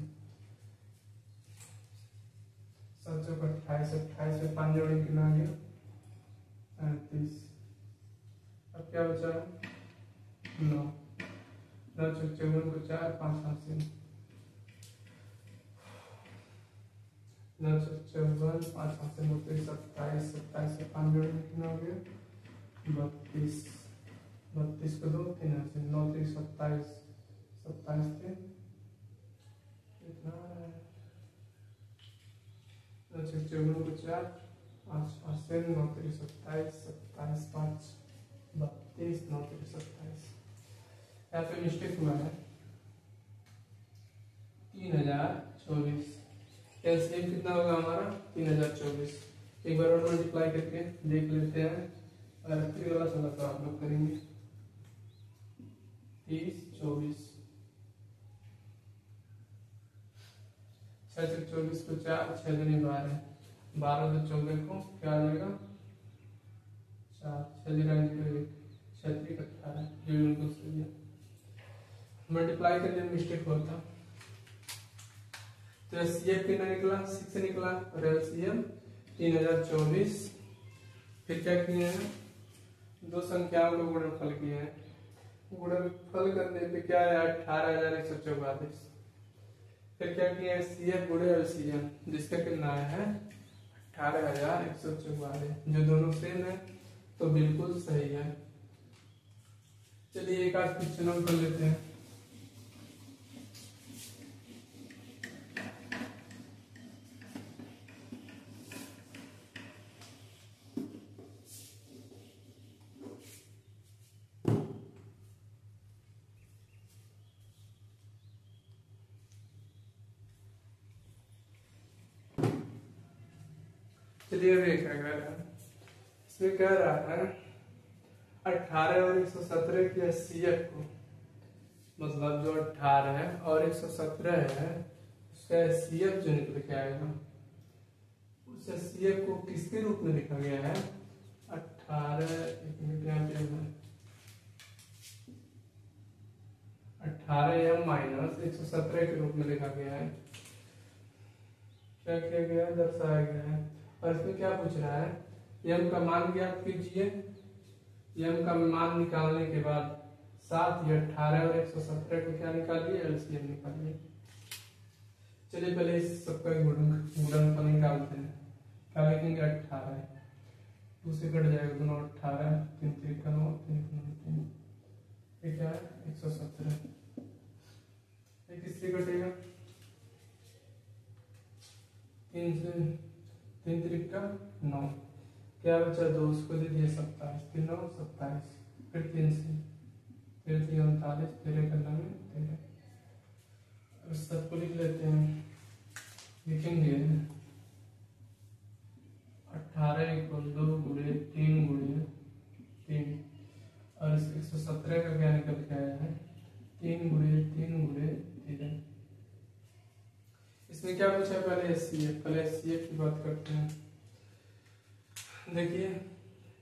7 चौक 28 28 से 5 जोड़ेंगे कितना आ गया 35। अब क्या बचा 9 9 चौक 54 को 4 5 हाथ से 954, 5 5 से 29, 27, 27 से 5 जोड़ने कितना हो गया 32, 32 को 2 3 से 9 3 27, 27 से कितना है 954 को 4 5 5 से 9 3 27, 27 5 32, 9 3 27। यहाँ पे मिस्टेक हुआ है 3024। एलसीएम कितना होगा हमारा 3024। एक बार और मल्टीप्लाई करके देख लेते हैं और फिर वाला सवाल तो आप लोग करेंगे 30 24 6 24 को 4 6 दूनी 12 12 तो 14 को क्या आ जाएगा 4 6 1 6 3 18 जो बिल्कुल सही है। मल्टीप्लाई करने में मिस्टेक होता तो एचसीएफ कितना निकला 6 निकला और एलसीएम 3024। फिर क्या किए हैं दो संख्याओं को गुणनफल किए हैं। गुणनफल करने पे क्या है 18144। फिर क्या किया एचसीएफ गुणे एलसीएम जिसका कितना है 18144 जो दोनों सेम है तो बिल्कुल सही है। चलिए एक आध क्वेश्चन कर लेते हैं। चलिए अभी क्या कह रहा है इसमें कह रहा है 18 और 117 की एचसीएफ को मतलब जो 18 और 117 है उसका एचसीएफ जो निकल के आएगा उस एचसीएफ को किसके रूप में लिखा गया है 18 18m माइनस 117 के रूप में लिखा गया है। क्या किया गया है दर्शाया गया है और इसमें क्या पूछ रहा है m का मान ज्ञात कीजिए। m का मान निकालने के बाद साथ ही 18 और 117 को क्या निकालिए एलसीएम निकालिए। चलिए पहले इस सबका गुणनफल निकालते हैं। क्या लिखेंगे 18 2 से कट जाएगा दोनों 18 3 3 का 9 3 3 ये क्या है 117 ये किससे कटेगा 3 से 3 3 का 9 क्या बचा 2 उसको दे दिए 27 3 9 27 फिर 3 से 3 3 39 13 का 9 13 सबको लिख लेते हैं। लिखेंगे 18 = 2 गुणे 3 गुणे 3 और 117 का क्या निकल के आया है 3 गुणे 3 गुणे 13। इसमें क्या पूछा है पहले एचसीएफ की बात करते हैं। देखिए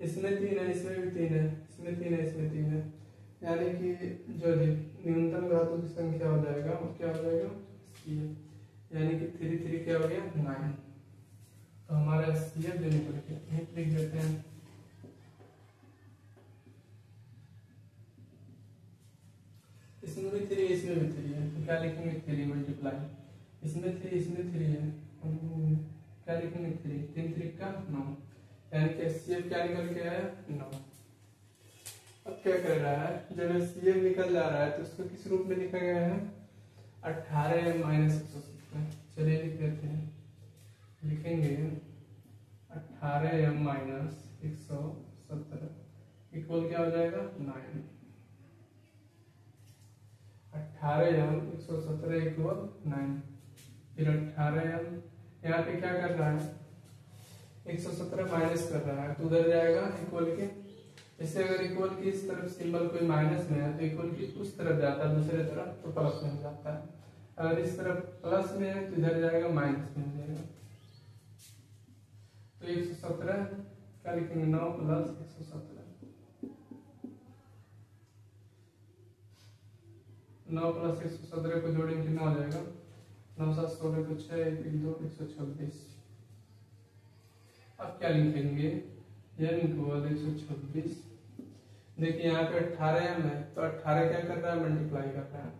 इसमें 3 है इसमें भी 3 है इसमें 3 है इसमें 3 है यानी कि जो न्यूनतम घातों की संख्या हो जाएगा वो क्या हो जाएगा एचसीएफ यानी कि 3 3 क्या हो गया 9। तो हमारा एचसीएफ जो निकल गया लिख देते हैं। इसमें भी 3 इसमें भी 3 है तो क्या लिखेंगे 3 मल्टीप्लाई इसमें 3 इसमें 3 है क्या लिखेंगे 3 3 3 का 9 यानी कि एचसीएफ क्या निकल के आया 9। अब क्या कर रहा है जब एचसीएफ निकल जा रहा है तो उसको किस रूप में लिखा गया है 18 माइनस 117। चलिए लिख देते हैं। लिखेंगे 18m माइनस 117 इक्वल क्या हो जाएगा 9। 18m 117 equal 9। फिर 18m यहाँ पे क्या कर रहा है 117 माइनस कर रहा है तो उधर जाएगा इक्वल के। जैसे अगर इक्वल की इस तरफ सिंबल कोई माइनस में है तो इक्वल की उस तरफ जाता है दूसरे तरफ तो प्लस में जाता है। अगर इस तरफ प्लस में है तो इधर जाएगा माइनस में हो जाएगा। तो 117 क्या लिखेंगे 9 + 117 9 + 117 को जोड़ेंगे कितना हो जाएगा 9 7 16 को 6 1 1 2 126। अब क्या लिखेंगे n = 126। देखिए यहाँ पे 18m है तो 18 क्या कर रहा है मल्टीप्लाई कर रहा है।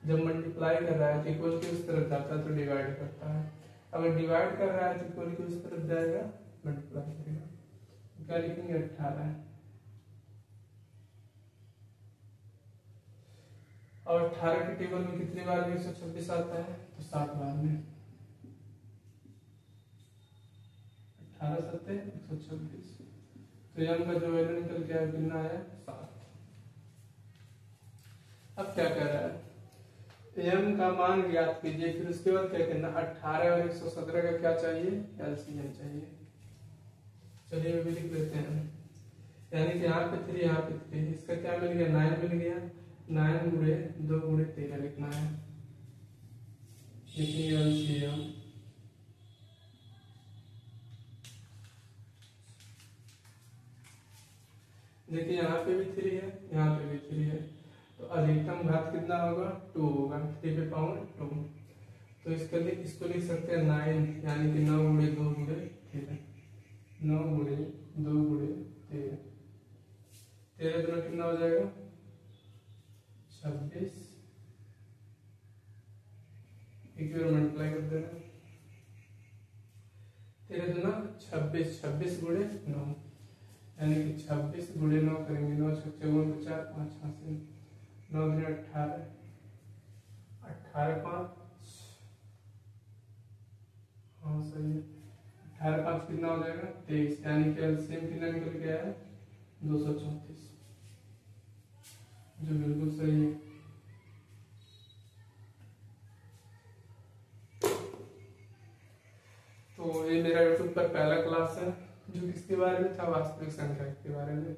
जब मल्टीप्लाई कर रहा है तो इक्वल के उस तरफ जाता है तो डिवाइड करता है अगर डिवाइड कर रहा है तो इक्वल की उस तरफ जाएगा, मल्टीप्लाई करेगा। क्या लिखेंगे 18, और 18 के टेबल में कितनी बार 126 आता है, तो 7 बार में। 18 सत्ते 126, तो m का जो वैल्यू निकल के आया कितना आया 7। अब क्या कर रहा है, m का मान ज्ञात कीजिए, फिर उसके बाद क्या करना, 18 और 117 का क्या चाहिए, एलसीएम चाहिए। चलिए अभी लिख लेते हैं, यानी कि यहाँ पे 3 यहाँ पे 3, इसका क्या मिल गया 9 मिल गया, 9 गुणे 2 गुणे 13 लिखना है। लिखिए एलसीएम, देखिए यहाँ पे भी 3 है, यहाँ पे भी 3 है, तो अधिकतम घात कितना होगा 2 होगा, 3 पे पावर 2। तो इसके लिए इसको लिख सकते हैं 9, यानी कि 9 गुणे 2 गुणे 13, 9 गुणे 2 गुणे 13, 13 दूना कितना हो जाएगा 26, एक बार मल्टीप्लाई कर देना, 13 दूना 26, 26 गुणे 9, यानी कि 26 गुणे 9 करेंगे, 9 छक्के 4 5 86, 9 दूनी 18, 18 5, हाँ सही है, 18 5 कितना हो जाएगा 23, यानी कि एलसीएम कितना निकल गया है 234, जो बिल्कुल सही है। तो ये मेरा YouTube पर पहला क्लास है जो किसके बारे में था, वास्तविक संख्या के बारे में।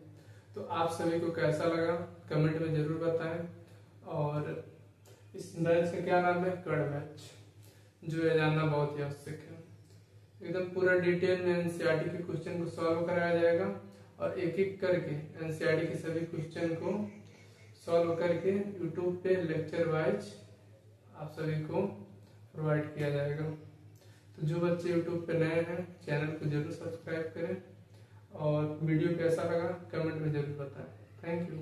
तो आप सभी को कैसा लगा कमेंट में जरूर बताएं, और इस बैच का क्या नाम है, कड़ बैच, जो ये जानना बहुत ही आवश्यक है। एकदम पूरा डिटेल में एनसीईआरटी के क्वेश्चन को सॉल्व कराया जाएगा, और एक एक करके एनसीईआरटी के सभी क्वेश्चन को सॉल्व करके यूट्यूब पे लेक्चर वाइज आप सभी को प्रोवाइड किया जाएगा। तो जो बच्चे यूट्यूब पे नए हैं चैनल को जरूर सब्सक्राइब करें, और वीडियो कैसा लगा कमेंट में जरूर बताएं। Thank you.